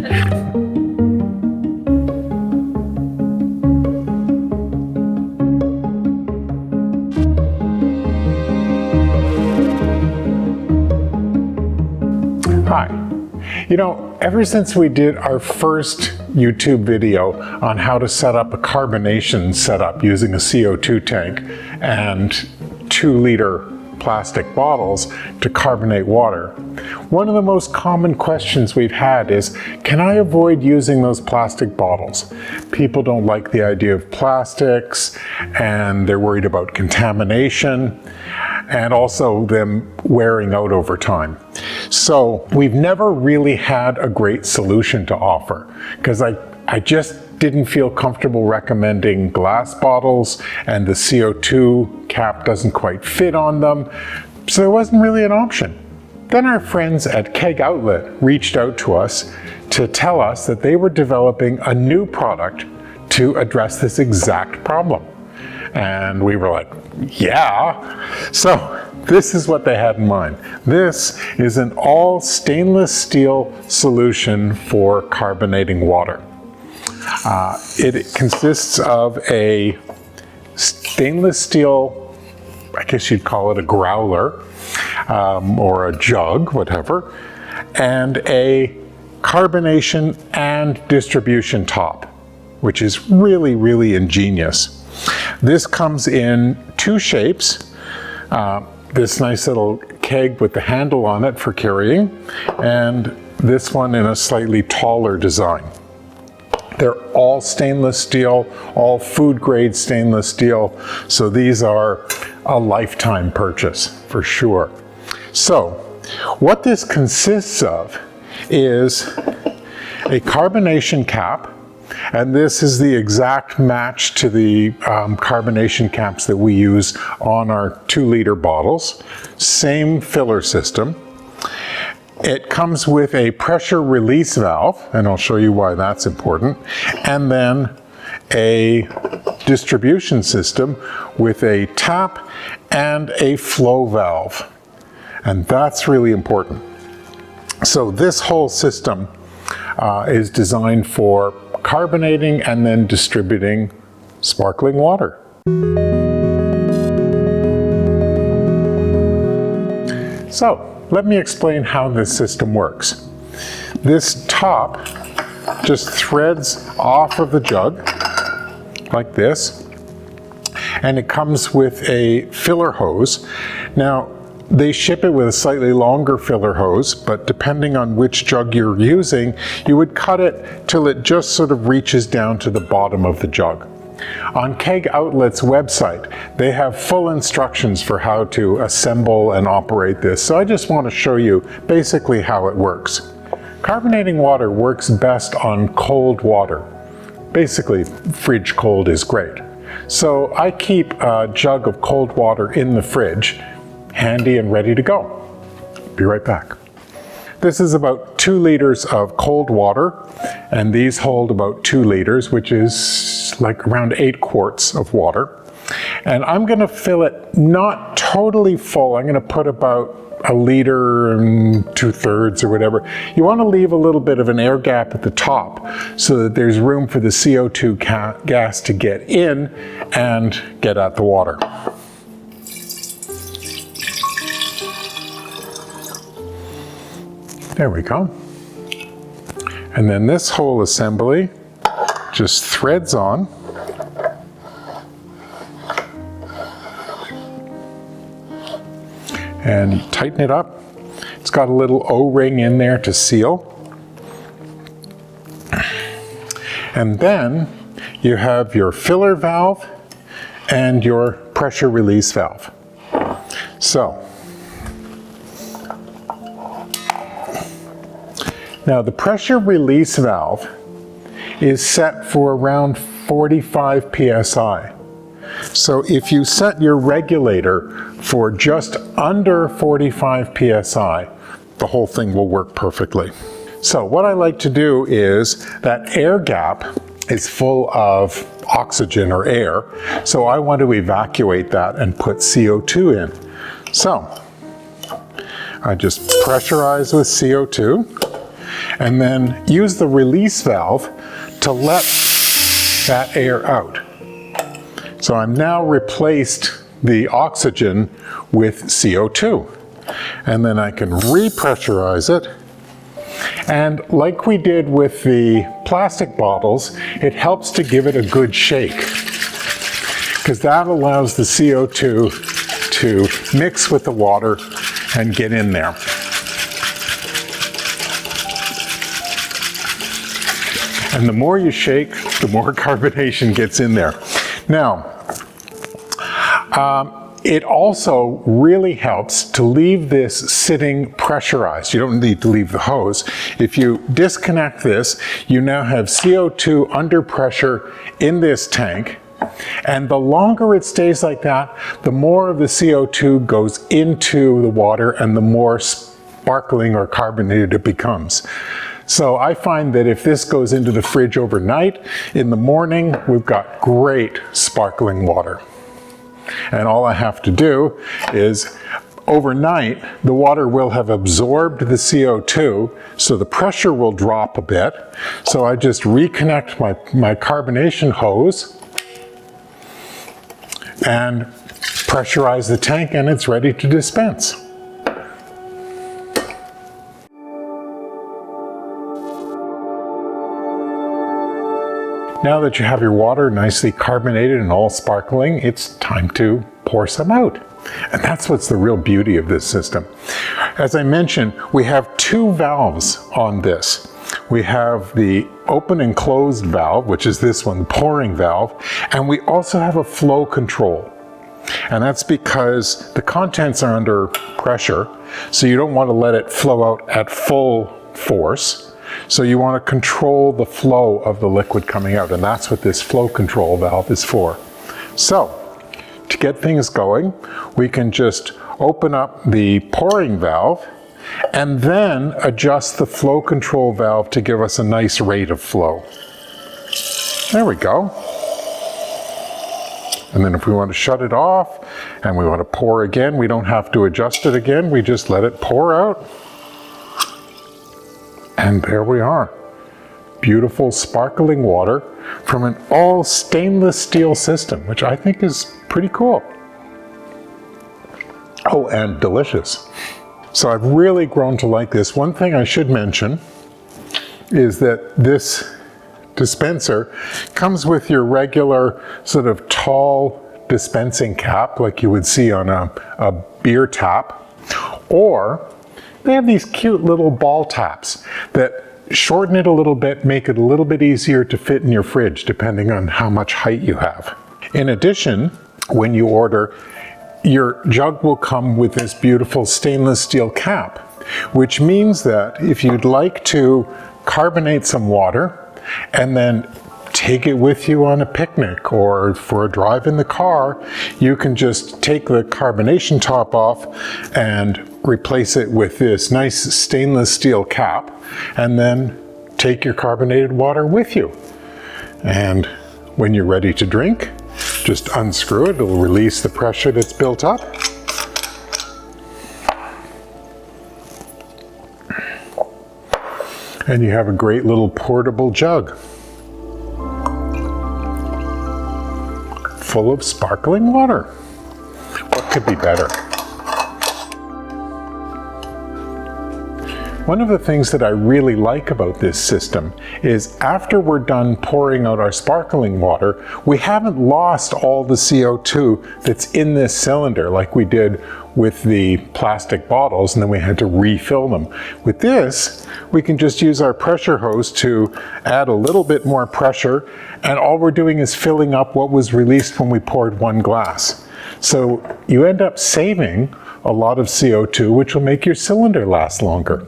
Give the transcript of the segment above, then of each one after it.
Hi. You know, ever since we did our first YouTube video on how to set up a carbonation setup using a CO2 tank and 2-liter plastic bottles to carbonate water, one of the most common questions we've had is, can I avoid using those plastic bottles? People don't like the idea of plastics, and they're worried about contamination, and also them wearing out over time. So we've never really had a great solution to offer, because I just didn't feel comfortable recommending glass bottles, and the CO2 cap doesn't quite fit on them, so there wasn't really an option. Then our friends at Keg Outlet reached out to us to tell us that they were developing a new product to address this exact problem. And we were like, yeah. So this is what they had in mind. This is an all stainless steel solution for carbonating water. It consists of a stainless steel, I guess you'd call it a growler, or a jug, whatever, and a carbonation and distribution top, which is really, really ingenious. This comes in 2 shapes. This nice little keg with the handle on it for carrying, and this one in a slightly taller design. They're all stainless steel, all food grade stainless steel, so these are a lifetime purchase for sure. So what this consists of is a carbonation cap, and this is the exact match to the carbonation caps that we use on our 2-liter bottles. Same filler system. It comes with a pressure release valve, and I'll show you why that's important, and then a distribution system with a tap and a flow valve. And that's really important. So this whole system is designed for carbonating and then distributing sparkling water. So let me explain how this system works. This top just threads off of the jug like this, and it comes with a filler hose. Now, they ship it with a slightly longer filler hose, but depending on which jug you're using, you would cut it till it just sort of reaches down to the bottom of the jug. On Keg Outlet's website, they have full instructions for how to assemble and operate this, so I just want to show you basically how it works. Carbonating water works best on cold water. Basically, fridge cold is great. So I keep a jug of cold water in the fridge, handy and ready to go. Be right back. This is about 2 liters of cold water, and these hold about 2 liters, which is like around 8 quarts of water. And I'm going to fill it not totally full. I'm going to put about 1 liter and 2/3 or whatever. You want to leave a little bit of an air gap at the top so that there's room for the CO2 gas to get in and get at the water. There we go. And then this whole assembly just threads on. And you tighten it up. It's got a little O-ring in there to seal. And then you have your filler valve and your pressure release valve. So, now the pressure release valve is set for around 45 psi. So if you set your regulator for just under 45 psi, the whole thing will work perfectly. So what I like to do is that air gap is full of oxygen or air, so I want to evacuate that and put CO2 in. So I just pressurize with CO2, and then use the release valve to let that air out. So I'm now replaced the oxygen with CO2. And then I can repressurize it. And like we did with the plastic bottles, it helps to give it a good shake, because that allows the CO2 to mix with the water and get in there. And the more you shake, the more carbonation gets in there. Now, it also really helps to leave this sitting pressurized. You don't need to leave the hose. If you disconnect this, you now have CO2 under pressure in this tank. And the longer it stays like that, the more of the CO2 goes into the water and the more sparkling or carbonated it becomes. So I find that if this goes into the fridge overnight, in the morning we've got great sparkling water. And all I have to do is, overnight, the water will have absorbed the CO2, so the pressure will drop a bit. So I just reconnect my carbonation hose and pressurize the tank, and it's ready to dispense. Now that you have your water nicely carbonated and all sparkling, it's time to pour some out. And that's what's the real beauty of this system. As I mentioned, we have two valves on this. We have the open and closed valve, which is this one, the pouring valve, and we also have a flow control. And that's because the contents are under pressure, so you don't want to let it flow out at full force. So you want to control the flow of the liquid coming out, and that's what this flow control valve is for. So, to get things going, we can just open up the pouring valve and then adjust the flow control valve to give us a nice rate of flow. There we go. And then if we want to shut it off and we want to pour again, we don't have to adjust it again, we just let it pour out. And there we are. Beautiful sparkling water from an all stainless steel system, which I think is pretty cool. Oh, and delicious. So I've really grown to like this. One thing I should mention is that this dispenser comes with your regular sort of tall dispensing cap like you would see on a beer tap, or they have these cute little ball taps that shorten it a little bit, make it a little bit easier to fit in your fridge depending on how much height you have. In addition, when you order, your jug will come with this beautiful stainless steel cap, which means that if you'd like to carbonate some water and then take it with you on a picnic or for a drive in the car, you can just take the carbonation top off and replace it with this nice stainless steel cap, and then take your carbonated water with you. And when you're ready to drink, just unscrew it, it'll release the pressure that's built up. And you have a great little portable jug full of sparkling water. What could be better? One of the things that I really like about this system is after we're done pouring out our sparkling water, we haven't lost all the CO2 that's in this cylinder like we did with the plastic bottles, and then we had to refill them. With this, we can just use our pressure hose to add a little bit more pressure, and all we're doing is filling up what was released when we poured one glass. So you end up saving a lot of CO2, which will make your cylinder last longer.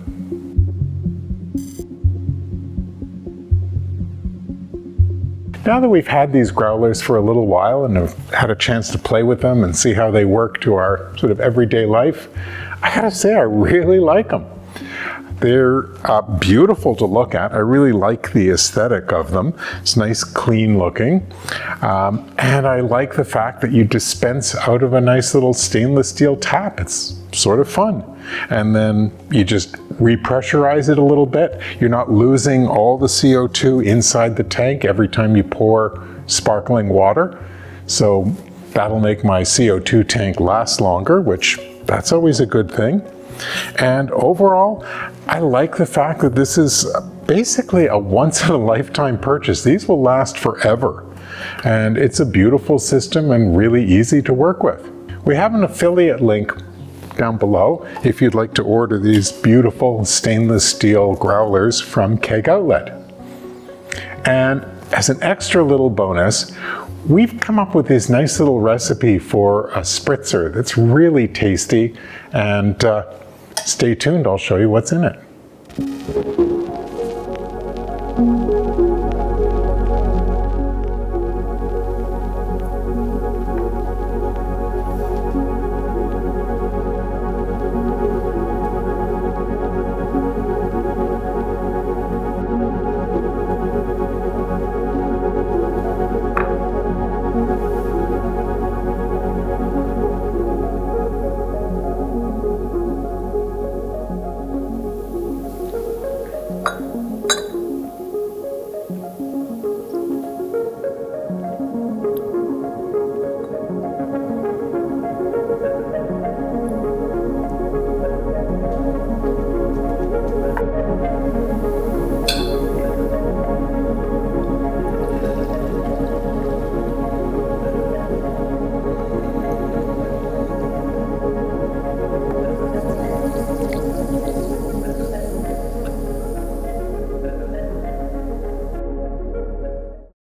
Now that we've had these growlers for a little while and have had a chance to play with them and see how they work to our sort of everyday life, I gotta say I really like them. They're beautiful to look at. I really like the aesthetic of them. It's nice, clean looking. And I like the fact that you dispense out of a nice little stainless steel tap. It's sort of fun. And then you just repressurize it a little bit. You're not losing all the CO2 inside the tank every time you pour sparkling water. So that'll make my CO2 tank last longer, which that's always a good thing. And overall, I like the fact that this is basically a once-in-a-lifetime purchase. These will last forever. And it's a beautiful system and really easy to work with. We have an affiliate link down below if you'd like to order these beautiful stainless steel growlers from Keg Outlet. And as an extra little bonus, we've come up with this nice little recipe for a spritzer that's really tasty, and stay tuned, I'll show you what's in it.